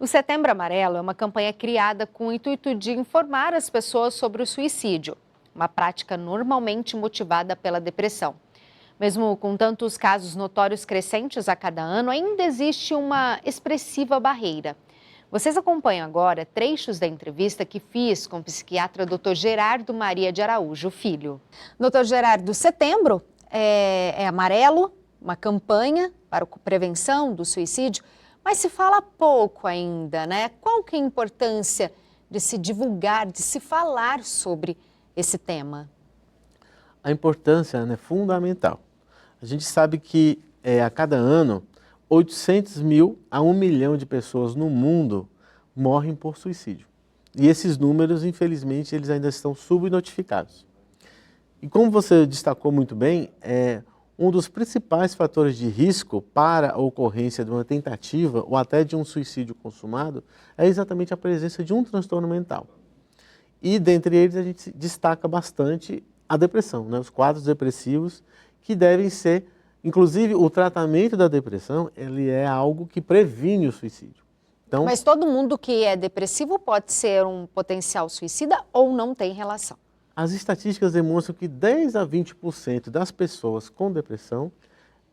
O Setembro Amarelo é uma campanha criada com o intuito de informar as pessoas sobre o suicídio, uma prática normalmente motivada pela depressão. Mesmo com tantos casos notórios crescentes a cada ano, ainda existe uma expressiva barreira. Vocês acompanham agora trechos da entrevista que fiz com o psiquiatra Dr. Gerardo Maria de Araújo Filho. Dr. Gerardo, Setembro é amarelo, uma campanha para a prevenção do suicídio, mas se fala pouco ainda, né? Qual que é a importância de se divulgar, de se falar sobre esse tema? A importância é fundamental. A gente sabe que a cada ano 800 mil a 1 milhão de pessoas no mundo morrem por suicídio. E esses números, infelizmente, eles ainda estão subnotificados. E como você destacou muito bem, um dos principais fatores de risco para a ocorrência de uma tentativa ou até de um suicídio consumado é exatamente a presença de um transtorno mental. E dentre eles a gente destaca bastante a depressão, né? Os quadros depressivos que devem ser, inclusive o tratamento da depressão, ele é algo que previne o suicídio. Então, mas todo mundo que é depressivo pode ser um potencial suicida ou não tem relação? as estatísticas demonstram que 10 a 20% das pessoas com depressão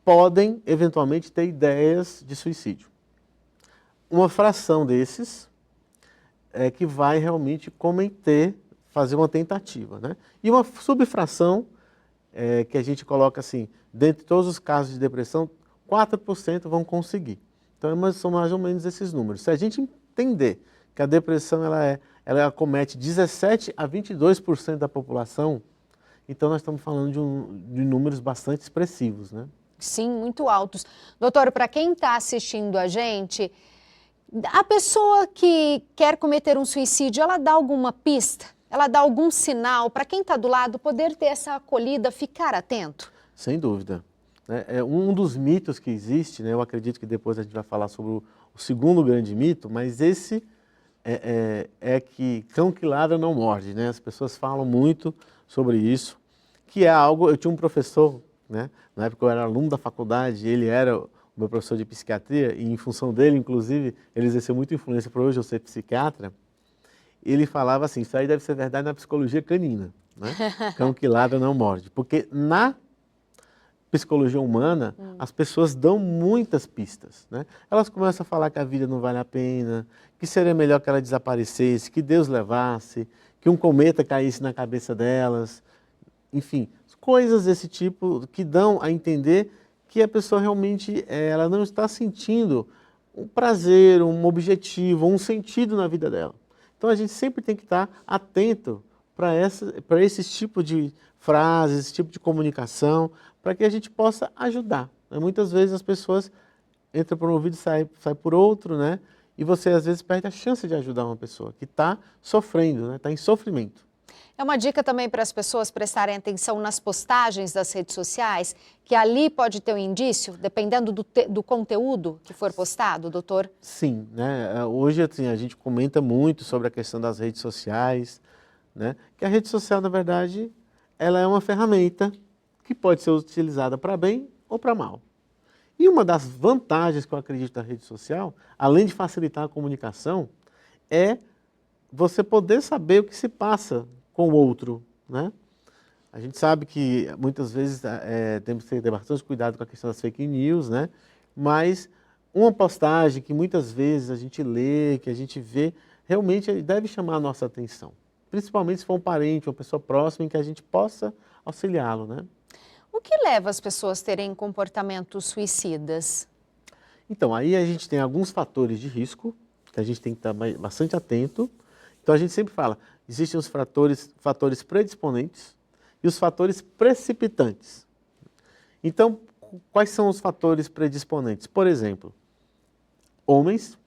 podem eventualmente ter ideias de suicídio. Uma fração desses é que vai realmente cometer, fazer uma tentativa, né? E uma subfração que a gente coloca assim, dentre todos os casos de depressão, 4% vão conseguir. Então, são mais ou menos esses números. Se a gente entender que a depressão ela acomete 17 a 22% da população, então nós estamos falando de números bastante expressivos, né? Sim, muito altos. Doutor, para quem está assistindo a gente, a pessoa que quer cometer um suicídio, ela dá alguma pista? Ela dá algum sinal para quem está do lado poder ter essa acolhida, ficar atento? Sem dúvida. É um dos mitos que existe, né? Eu acredito que depois a gente vai falar sobre o segundo grande mito, mas esse é que cão que ladra não morde, né? As pessoas falam muito sobre isso, que é algo... Eu tinha um professor, né? Na época eu era aluno da faculdade, ele era o meu professor de psiquiatria, e em função dele, inclusive, ele exerceu muita influência para hoje eu ser psiquiatra. Ele falava assim, isso aí deve ser verdade na psicologia canina, né? Cão que ladra não morde, porque na psicologia humana, as pessoas dão muitas pistas, né? Elas começam a falar que a vida não vale a pena, que seria melhor que ela desaparecesse, que Deus levasse, que um cometa caísse na cabeça delas, enfim, coisas desse tipo que dão a entender que a pessoa realmente ela não está sentindo um prazer, um objetivo, um sentido na vida dela. Então a gente sempre tem que estar atento para esse tipo de frases, esse tipo de comunicação, para que a gente possa ajudar. Muitas vezes as pessoas entram por um ouvido e saem por outro, né? E você às vezes perde a chance de ajudar uma pessoa que está sofrendo, né? Está em sofrimento. É uma dica também para as pessoas prestarem atenção nas postagens das redes sociais, que ali pode ter um indício, dependendo do conteúdo que for postado, doutor? Sim, né? Hoje assim, a gente comenta muito sobre a questão das redes sociais, né? Que a rede social, na verdade, ela é uma ferramenta que pode ser utilizada para bem ou para mal. E uma das vantagens que eu acredito da rede social, além de facilitar a comunicação, é você poder saber o que se passa com o outro, né? A gente sabe que muitas vezes temos que ter bastante cuidado com a questão das fake news, né? Mas uma postagem que muitas vezes a gente lê, que a gente vê, realmente deve chamar a nossa atenção. Principalmente se for um parente, uma pessoa próxima em que a gente possa auxiliá-lo, né? O que leva as pessoas a terem comportamentos suicidas? Então, aí a gente tem alguns fatores de risco, que a gente tem que estar bastante atento. Então, a gente sempre fala, existem os fatores predisponentes e os fatores precipitantes. Então, quais são os fatores predisponentes? Por exemplo, homens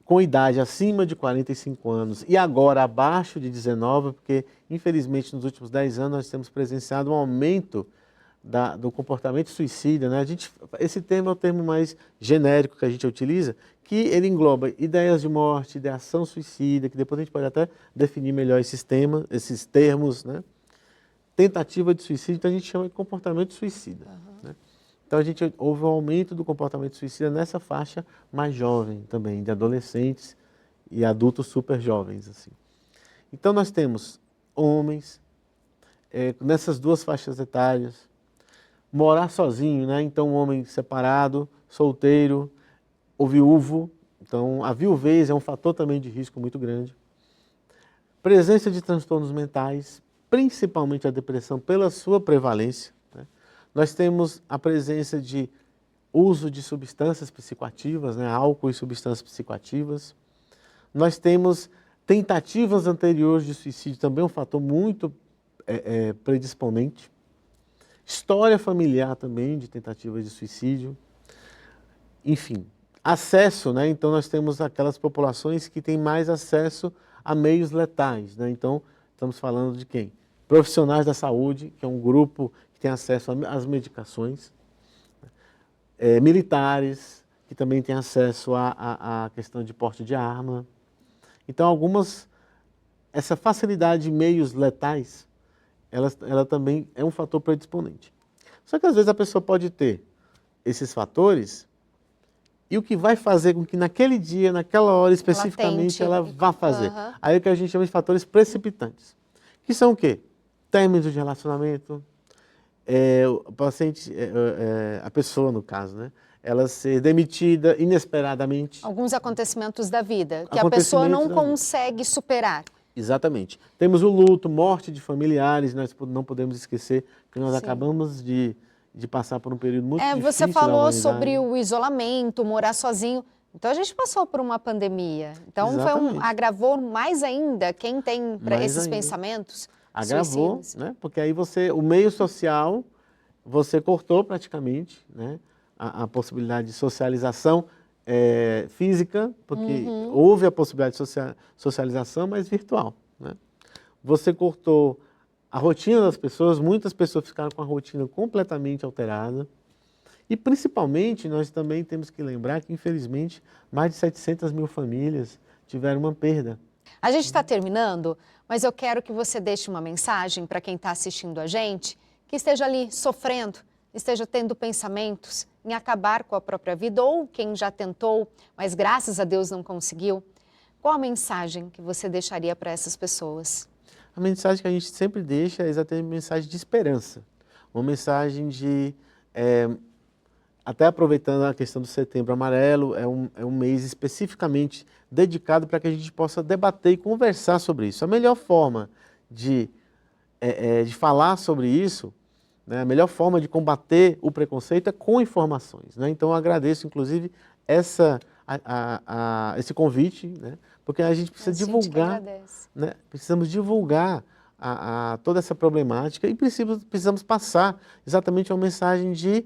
com idade acima de 45 anos e agora abaixo de 19, porque, infelizmente, nos últimos 10 anos nós temos presenciado um aumento do comportamento suicida, né? Esse termo é o termo mais genérico que a gente utiliza, que ele engloba ideias de morte, ideação suicida, que depois a gente pode até definir melhor esses termos, né? Tentativa de suicídio, então a gente chama de comportamento suicida. Né? Então houve um aumento do comportamento suicida nessa faixa mais jovem também, de adolescentes e adultos super jovens, assim. Então nós temos homens nessas duas faixas etárias, morar sozinho, né? Então um homem separado, solteiro ou viúvo, então a viuvez é um fator também de risco muito grande. Presença de transtornos mentais, principalmente a depressão pela sua prevalência, né? Nós temos a presença de uso de substâncias psicoativas, né? Álcool e substâncias psicoativas. Nós temos tentativas anteriores de suicídio, também um fator muito predisponente. História familiar também de tentativas de suicídio. Enfim, acesso, né? Então nós temos aquelas populações que têm mais acesso a meios letais, né? Então estamos falando de quem? Profissionais da saúde, que é um grupo que tem acesso às medicações. Militares, que também têm acesso à questão de porte de arma. Então essa facilidade de meios letais, ela também é um fator predisponente. Só que às vezes a pessoa pode ter esses fatores e o que vai fazer com que naquele dia, naquela hora especificamente, ela vá fazer. Uhum. Aí é o que a gente chama de fatores precipitantes. Que são o quê? Términos de relacionamento, o paciente, a pessoa no caso, né? Ela ser demitida inesperadamente. Alguns acontecimentos da vida, que a pessoa não consegue superar. Exatamente. Temos o luto, morte de familiares, nós não podemos esquecer que nós acabamos de passar por um período muito difícil. Você falou sobre o isolamento, morar sozinho. Então a gente passou por uma pandemia. Então agravou mais ainda quem tem esses pensamentos. Agravou, né? Porque aí o meio social, você cortou praticamente, né? A possibilidade de socialização física, porque houve a possibilidade de socialização, mas virtual, né? Você cortou a rotina das pessoas, muitas pessoas ficaram com a rotina completamente alterada. E principalmente nós também temos que lembrar que, infelizmente, mais de 700 mil famílias tiveram uma perda. A gente está terminando, mas eu quero que você deixe uma mensagem para quem está assistindo a gente, que esteja ali sofrendo, esteja tendo pensamentos em acabar com a própria vida, ou quem já tentou, mas graças a Deus não conseguiu. Qual a mensagem que você deixaria para essas pessoas? A mensagem que a gente sempre deixa é exatamente uma mensagem de esperança, uma mensagem de, até aproveitando a questão do Setembro Amarelo, é um mês especificamente dedicado para que a gente possa debater e conversar sobre isso. A melhor forma de falar sobre isso, né, a melhor forma de combater o preconceito é com informações, né? Então eu agradeço inclusive esse convite, né? Porque a gente precisa divulgar, né? Precisamos divulgar toda essa problemática e precisamos passar exatamente uma mensagem de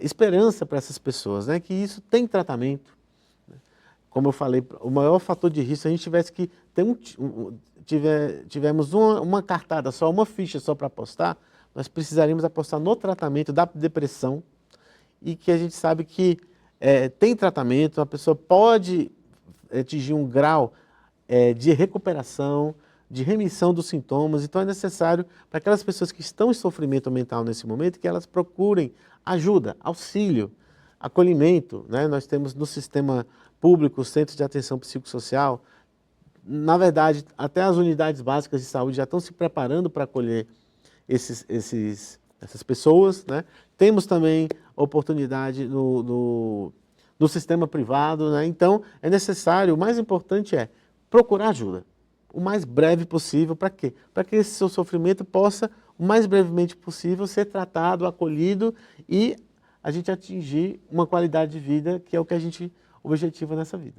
esperança para essas pessoas, né? Que isso tem tratamento, né? Como eu falei, o maior fator de risco, se a gente tivesse que ter tivemos uma cartada só, uma ficha só para apostar, nós precisaríamos apostar no tratamento da depressão, e que a gente sabe que tem tratamento, a pessoa pode atingir um grau de recuperação, de remissão dos sintomas. Então é necessário para aquelas pessoas que estão em sofrimento mental nesse momento, que elas procurem ajuda, auxílio, acolhimento, né? Nós temos no sistema público os centros de atenção psicossocial. Na verdade, até as unidades básicas de saúde já estão se preparando para acolher essas pessoas, né? Temos também oportunidade no sistema privado, né? Então é necessário, o mais importante é procurar ajuda o mais breve possível. Para quê? Para que esse seu sofrimento possa, o mais brevemente possível, ser tratado, acolhido e a gente atingir uma qualidade de vida que é o que a gente objetiva nessa vida.